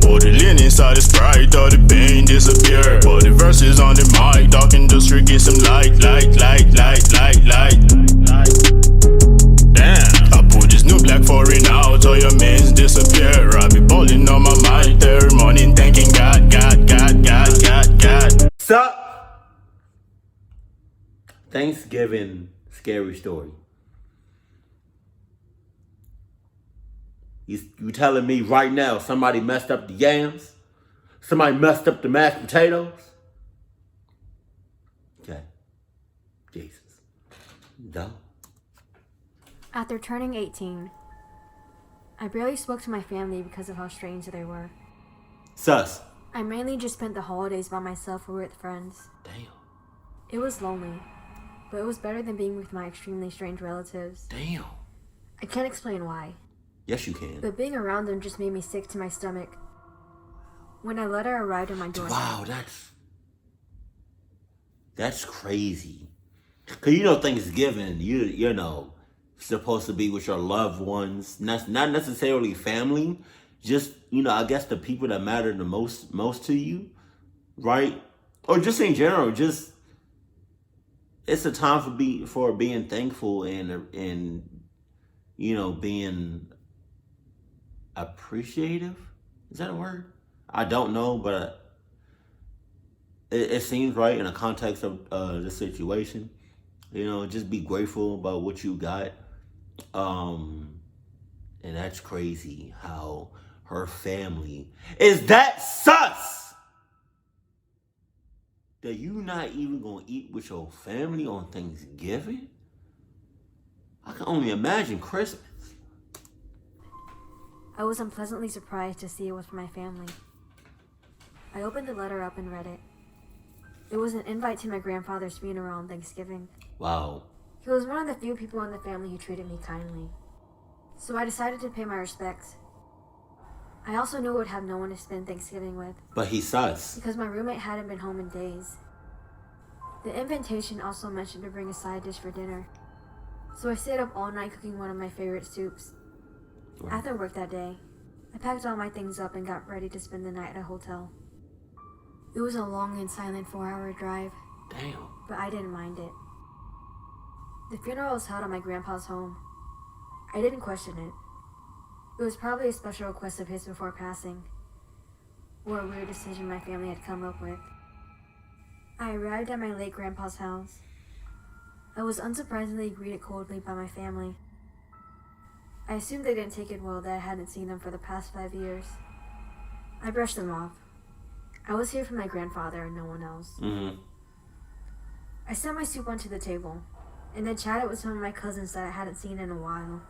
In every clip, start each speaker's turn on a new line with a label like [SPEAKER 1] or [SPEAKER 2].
[SPEAKER 1] Pour the lean inside the Sprite, all the pain disappear. But the verses on the mic, dark industry, get some light. Damn, I put this new black foreign out, all your mans disappear. I be balling on my mic, third morning, thanking God.
[SPEAKER 2] Sup? Thanksgiving scary story. You telling me right now somebody messed up the yams? Somebody messed up the mashed potatoes? Okay. Jesus. No.
[SPEAKER 3] After turning 18, I barely spoke to my family because of how strange they were.
[SPEAKER 2] Sus.
[SPEAKER 3] I mainly just spent the holidays by myself or with friends.
[SPEAKER 2] Damn.
[SPEAKER 3] It was lonely, but it was better than being with my extremely strange relatives.
[SPEAKER 2] Damn.
[SPEAKER 3] I can't explain why.
[SPEAKER 2] Yes, you can.
[SPEAKER 3] But being around them just made me sick to my stomach. When a letter arrived on my doorstep.
[SPEAKER 2] Wow, that's crazy. Cause you know Thanksgiving, you know, supposed to be with your loved ones, not necessarily family, just, you know, I guess the people that matter the most to you, right? Or just in general, just it's a time for being thankful and you know, being appreciative. Is that a word? I don't know, but it seems right in the context of the situation. You know, just be grateful about what you got. And that's crazy how her family is that sus that you not even gonna eat with your family on Thanksgiving. I can only imagine Christmas.
[SPEAKER 3] I was unpleasantly surprised to see it was from my family. I opened the letter up and read it. It was an invite to my grandfather's funeral on Thanksgiving.
[SPEAKER 2] Wow.
[SPEAKER 3] He was one of the few people in the family who treated me kindly. So I decided to pay my respects. I also knew I would have no one to spend Thanksgiving with.
[SPEAKER 2] But he's sus.
[SPEAKER 3] Because my roommate hadn't been home in days. The invitation also mentioned to bring a side dish for dinner. So I stayed up all night cooking one of my favorite soups.
[SPEAKER 2] Wow.
[SPEAKER 3] After work that day, I packed all my things up and got ready to spend the night at a hotel. It was a long and silent 4-hour drive.
[SPEAKER 2] Damn.
[SPEAKER 3] But I didn't mind it. The funeral was held at my grandpa's home. I didn't question it. It was probably a special request of his before passing, or a weird decision my family had come up with. I arrived at my late grandpa's house. I was unsurprisingly greeted coldly by my family. I assumed they didn't take it well that I hadn't seen them for the past 5 years. I brushed them off. I was here for my grandfather and no one else.
[SPEAKER 2] Mm-hmm.
[SPEAKER 3] I set my soup onto the table, and then chatted with some of my cousins that I hadn't seen in a while.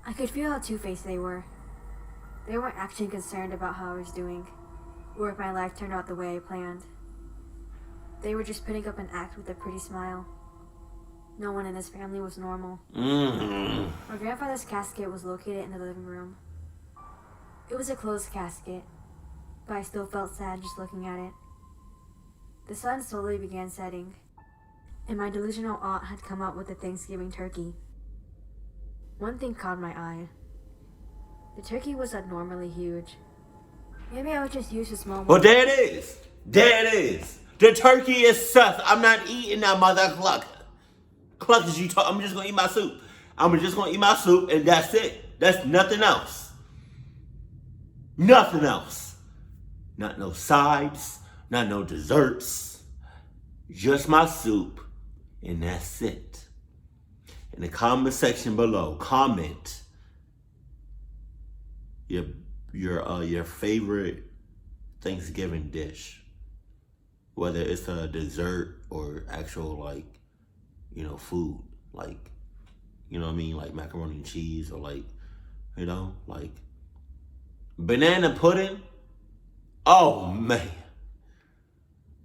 [SPEAKER 3] I could feel how two-faced they were. They weren't actually concerned about how I was doing, or if my life turned out the way I planned. They were just putting up an act with a pretty smile. No one in this family was normal.
[SPEAKER 2] Mm-hmm.
[SPEAKER 3] My grandfather's casket was located in the living room. It was a closed casket, but I still felt sad just looking at it. The sun slowly began setting, and my delusional aunt had come out with a Thanksgiving turkey. One thing caught my eye. The turkey was abnormally huge. Maybe I was just used to small ones.
[SPEAKER 2] Well, there it is. There it is. The turkey is sus. I'm not eating that mother cluck. Cluck is you talk. I'm just gonna eat my soup. I'm just gonna eat my soup, and that's it. That's nothing else. Nothing else. Not no sides. Not no desserts. Just my soup, and that's it. In the comment section below, comment your favorite Thanksgiving dish, whether it's a dessert or actual, like, you know, food, like, you know what I mean, like macaroni and cheese, or like, you know, like banana pudding. Oh man,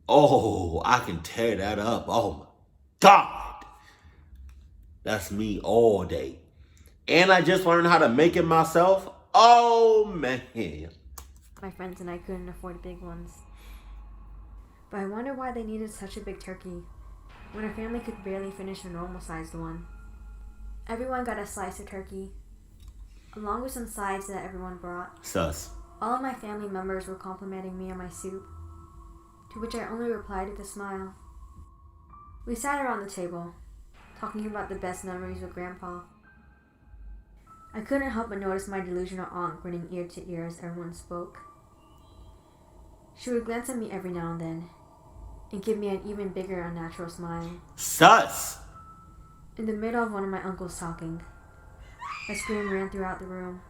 [SPEAKER 2] oh, I can tear that up. Oh my God, that's me all day. And I just learned how to make it myself. Oh man.
[SPEAKER 3] My friends and I couldn't afford big ones. But I wonder why they needed such a big turkey when our family could barely finish a normal-sized one. Everyone got a slice of turkey, along with some sides that everyone brought.
[SPEAKER 2] Sus.
[SPEAKER 3] All of my family members were complimenting me on my soup, to which I only replied with a smile. We sat around the table, talking about the best memories with Grandpa. I couldn't help but notice my delusional aunt grinning ear to ear as everyone spoke. She would glance at me every now and then, and give me an even bigger unnatural smile.
[SPEAKER 2] Sus!
[SPEAKER 3] In the middle of one of my uncles talking, a scream ran throughout the room.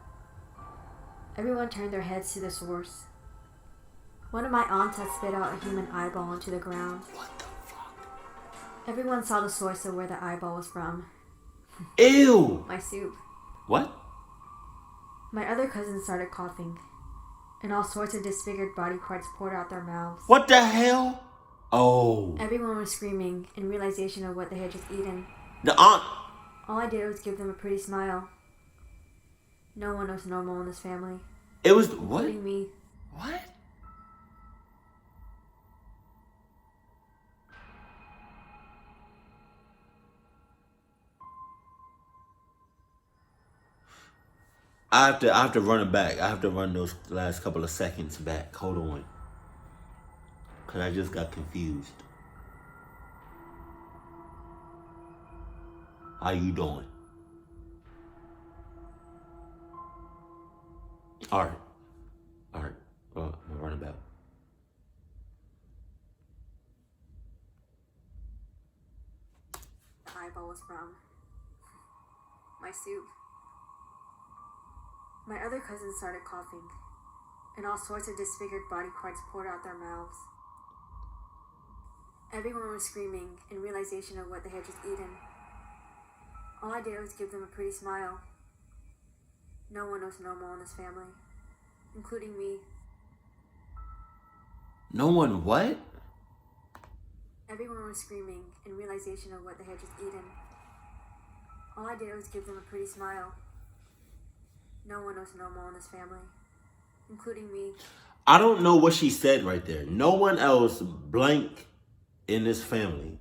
[SPEAKER 3] Everyone turned their heads to the source. One of my aunts had spit out a human eyeball onto the ground.
[SPEAKER 2] What the fuck?
[SPEAKER 3] Everyone saw the source of where the eyeball was from.
[SPEAKER 2] Ew!
[SPEAKER 3] My soup.
[SPEAKER 2] What?
[SPEAKER 3] My other cousins started coughing, and all sorts of disfigured body parts poured out their mouths.
[SPEAKER 2] What the hell? Oh.
[SPEAKER 3] Everyone was screaming in realization of what they had just eaten.
[SPEAKER 2] The aunt.
[SPEAKER 3] All I did was give them a pretty smile. No one was normal in this family,
[SPEAKER 2] It was what?
[SPEAKER 3] including me.
[SPEAKER 2] What? I have to run it back. I have to run those last couple of seconds back. Hold on. Cause I just got confused. How you doing? Alright. Alright. I'm running back.
[SPEAKER 3] The eyeball was from my soup. My other cousins started coughing, and all sorts of disfigured body parts poured out their mouths. Everyone was screaming in realization of what they had just eaten. All I did was give them a pretty smile. No one was normal in this family, including me.
[SPEAKER 2] No one what?
[SPEAKER 3] Everyone was screaming in realization of what they had just eaten. All I did was give them a pretty smile. No one was normal in this family, including me.
[SPEAKER 2] I don't know what she said right there. No one else blank in this family.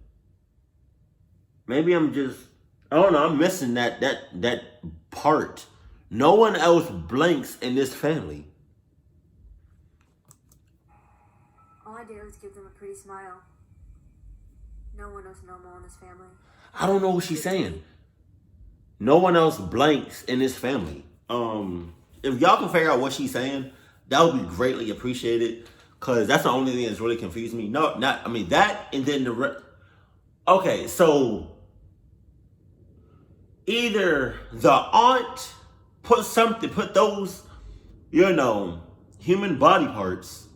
[SPEAKER 2] Maybe I'm just, I don't know, I'm missing that part. No one else blanks in this family.
[SPEAKER 3] All I did was give them a pretty smile. No one was normal in this family.
[SPEAKER 2] I don't know what she's saying. No one else blanks in this family. If y'all can figure out what she's saying, that would be greatly appreciated. Cause that's the only thing that's really confused me. No, not, I mean that, and then okay, so either the aunt put those, human body parts,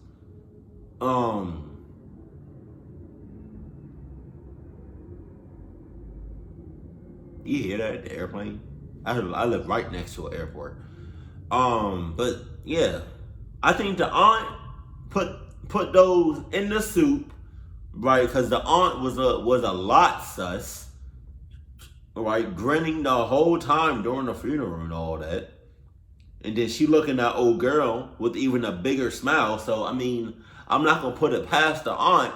[SPEAKER 2] you hear that? The airplane? I live right next to an airport. But yeah, I think the aunt put those in the soup, right? Because the aunt was a lot sus, right? Grinning the whole time during the funeral and all that. And then she looking at old girl with even a bigger smile. So I mean, I'm not gonna put it past the aunt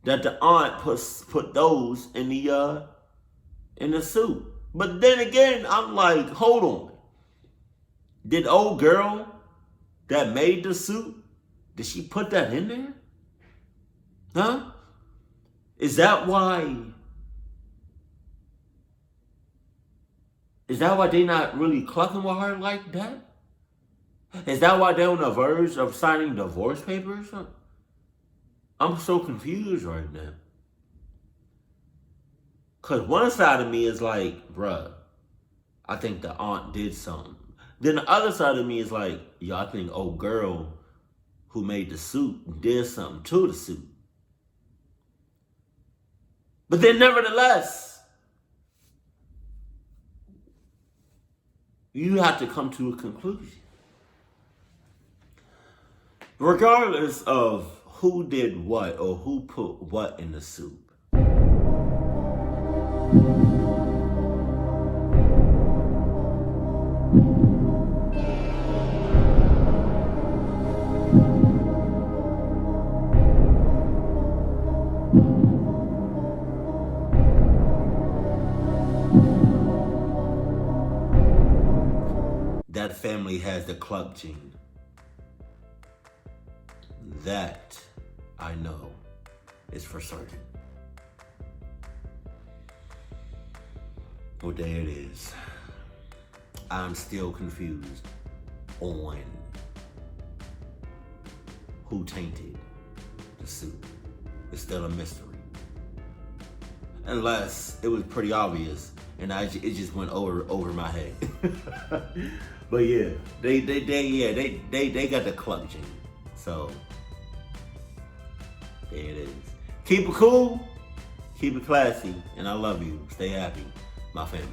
[SPEAKER 2] that the aunt put those in the soup. But then again, I'm like, hold on. Did old girl that made the soup, did she put that in there? Huh? Is that why they not really clucking with her like that? Is that why they're on the verge of signing divorce papers? I'm so confused right now. Cause one side of me is like, bruh, I think the aunt did something. Then the other side of me is like, yo, I think old girl who made the soup did something to the soup. But then nevertheless, you have to come to a conclusion. Regardless of who did what or who put what in the soup. That family has the cluck gene. That I know is for certain. Well, there it is. I'm still confused on who tainted the suit. It's still a mystery. Unless it was pretty obvious and it just went over my head. But yeah, they got the cluck gene. So there it is. Keep it cool, keep it classy, and I love you. Stay happy, my family.